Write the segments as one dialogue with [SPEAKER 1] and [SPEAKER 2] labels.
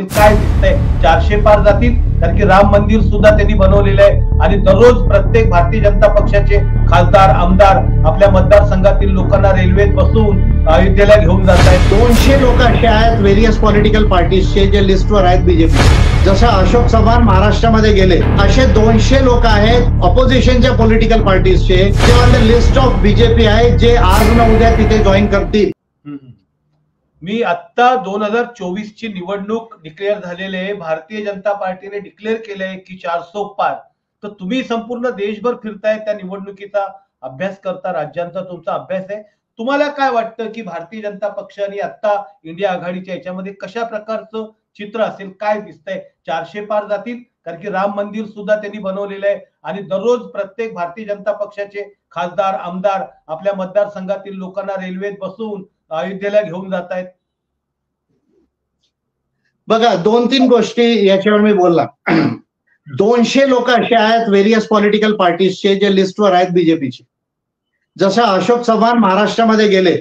[SPEAKER 1] काय दिसतंय 400 पार जातील, कारण की राम मंदिर सुद्धा त्यांनी बनवलेलं आहे आणि दररोज प्रत्येक भारतीय जनता पक्षाचे खासदार आमदार आपल्या मतदारसंघातील लोकांना रेल्वेत बसवून अयोध्येला घेऊन जात आहेत.
[SPEAKER 2] 200 लोक असे आहेत व्हेरियस पॉलिटिकल पार्टीजचे जे लिस्टवर आहेत बीजेपी. जसं अशोक चव्हाण महाराष्ट्रामध्ये गेले असे 200 लोक आहेत ऑपोजिशनच्या पॉलिटिकल पार्टीजचे जे on the list of BJP आहे, जे आज न उद्या तिथे जॉईन करतील.
[SPEAKER 1] मी आता 2024 ची निवडणूक डिक्लेअर झालेली आहे. भारतीय जनता पार्टीने डिक्लेअर केलंय की 400 पार. तर तुम्ही संपूर्ण देशभर फिरताय, त्या निवडणुकीचा अभ्यास करता, राज्यांचा तुमचा अभ्यास आहे. तुम्हाला काय वाटतं की भारतीय जनता पक्षाने आता इंडिया आघाडीच्या याच्यामध्ये कशा प्रकारचं चित्र असेल, काय दिसतंय? 400 पार जातील, कारण की राम मंदिर सुद्धा त्यांनी बनवलेलं आहे आणि दररोज प्रत्येक भारतीय जनता पक्षाचे खासदार आमदार आपल्या मतदारसंघातील लोकांना रेल्वेत बसवून अयोध्येला घेऊन जात आहेत.
[SPEAKER 2] बघा, 2-3 गोष्टी याच्यावर मी बोलला. 200 लोक असे आहेत व्हेरियस पॉलिटिकल पार्टीजचे जे लिस्टवर आहेत बीजेपीचे. जसं अशोक चव्हाण महाराष्ट्रामध्ये गेले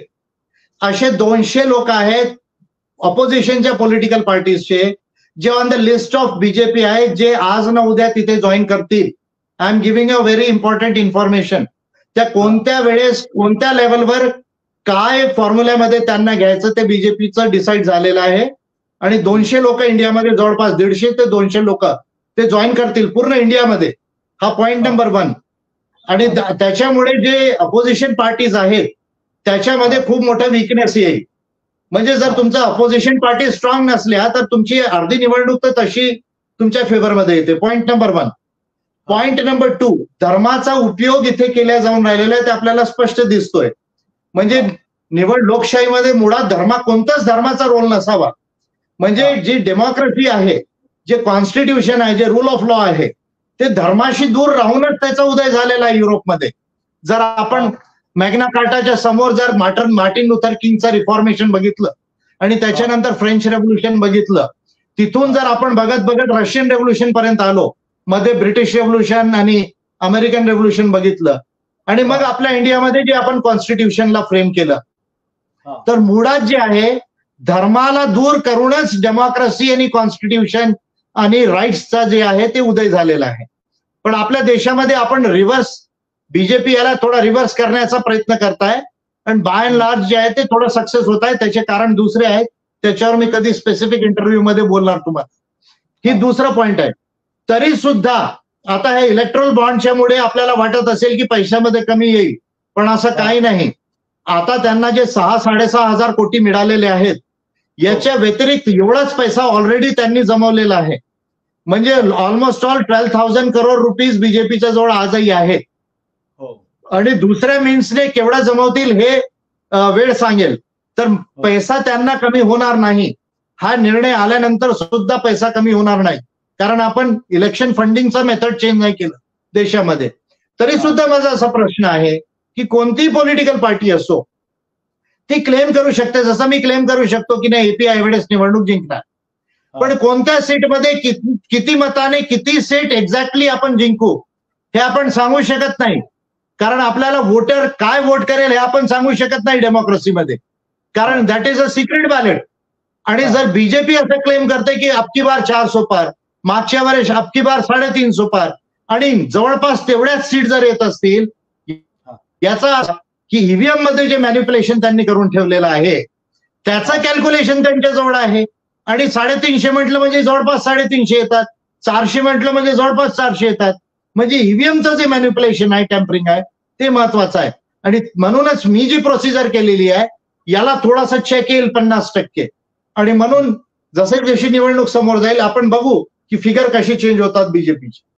[SPEAKER 2] असे 200 लोक आहेत ऑपोजिशनच्या पॉलिटिकल पार्टीजचे जे on the list of BJP आहे, जे आज न उद्या तिथे जॉईन करतील. I am giving a very important information. त्या कोणत्या वेळेस कोणत्या लेवलवर काय फॉर्म्युल्यामध्ये त्यांना घ्यायचं ते बीजेपीचं डिसाईड झालेलं आहे. आणि 200 लोक इंडियामध्ये जवळपास 150 ते 200 लोक ते जॉईन करतील पूर्ण इंडियामध्ये. हा पॉइंट नंबर 1. आणि त्याच्यामुळे जे अपोजिशन पार्टीज आहेत त्याच्यामध्ये खूप मोठा विकनेस येईल. म्हणजे जर तुमचा अपोजिशन पार्टी स्ट्रॉंग नसल्या तर तुमची अर्धी निवडणूक तर तशी तुमच्या फेवरमध्ये येते. Point number 1. पॉइंट नंबर 2, धर्माचा उपयोग इथे केला जाऊन राहिलेला आहे ते आपल्याला स्पष्ट दिसतोय. म्हणजे निवड लोकशाहीमध्ये मुळात कोणताच धर्माचा रोल नसावा. म्हणजे जी डेमोक्रेसी आहे, जे कॉन्स्टिट्यूशन आहे, जे रूल ऑफ लॉ आहे, ते धर्माशी दूर राहूनच त्याचा उदय झालेला आहे युरोपमध्ये. जर आपण मॅग्ना कार्टाच्या समोर जर मार्टिन लुथर किंगचं रिफॉर्मेशन बघितलं आणि त्याच्यानंतर फ्रेंच रेव्होल्युशन बघितलं, तिथून जर आपण बघत रशियन रेव्होल्युशन पर्यंत आलो, मध्ये ब्रिटिश रेव्होल्युशन आणि अमेरिकन रेव्होल्युशन बघितलं आणि मग आपल्या इंडियामध्ये जे आपण कॉन्स्टिट्यूशनला फ्रेम केलं, तर मुळात जे आहे धर्माला दूर करूनच डेमोक्रेसी आणि कॉन्स्टिट्यूशन आणि राईट्सचा जे आहे ते उदय झालेला आहे. पण आपल्या देशामध्ये आपण बीजेपी याला थोडा रिव्हर्स करण्याचा प्रयत्न करताय आणि बाय अँड लार्ज जे आहे ते थोडं सक्सेस होत आहे. त्याचे कारण दुसरे आहेत, त्याच्यावर मी कधी स्पेसिफिक इंटरव्ह्यू मध्ये बोलणार तुम्हाला. ही दुसरा पॉइंट आहे. तरी सुद्धा आता हे इलेक्ट्रल बॉन्डच्या मुळे आपल्याला वाटत असेल की पैशामध्ये कमी येईल, पण असं काही नाही. आता त्यांना जे 6-6.5 हजार कोटी मिळालेले आहेत याच्या व्यतिरिक्त एवढाच पैसा ऑलरेडी त्यांनी जमवलेला आहे. म्हणजे ऑलमोस्ट ऑल 12,000 करोड रुपीज बीजेपीच्या जवळ आजही आहेत. आणि दुसऱ्या मीन्सने केवढा जमवतील हे वेळ सांगेल. तर पैसा त्यांना कमी होणार नाही. हा निर्णय आल्यानंतर सुद्धा पैसा कमी होणार नाही, कारण आपण इलेक्शन फंडिंगचा मेथड चेंज नाही केलं देशामध्ये. तरी सुद्धा माझा असा प्रश्न आहे की कोणतीही पॉलिटिकल पार्टी असो ती क्लेम करू शकते, जसं मी क्लेम करू शकतो की नाही एपी यावेळेस निवडणूक जिंकणार, पण कोणत्या सीटमध्ये किती मताने किती सीट एक्झॅक्टली आपण जिंकू हे आपण सांगू शकत नाही. कारण आपल्याला वोटर काय वोट करेल हे आपण सांगू शकत नाही डेमोक्रेसीमध्ये, कारण that is a secret ballot. आणि जर बीजेपी असं क्लेम करते की अबकी बार 400 पार, मागच्या वेळेस अबकी बार 350 पार आणि जवळपास तेवढ्याच सीट जर येत असतील, याचा की ईव्हीएम मध्ये जे मॅनिप्युलेशन त्यांनी करून ठेवलेलं आहे त्याचं कॅल्क्युलेशन त्यांच्याजवळ आहे. आणि 350 म्हटलं म्हणजे जवळपास 350 येतात, 400 म्हटलं म्हणजे जवळपास 400 येतात. म्हणजे ईव्हीएमचं जे मॅनिप्युलेशन आहे, टेम्परिंग आहे, ते महत्वाचं आहे. आणि म्हणूनच मी जी प्रोसिजर केलेली आहे याला थोडासा चेक येईल 50%. आणि म्हणून जशी निवडणूक समोर जाईल आपण बघू की फिगर कशी चेंज होतात बीजेपीची.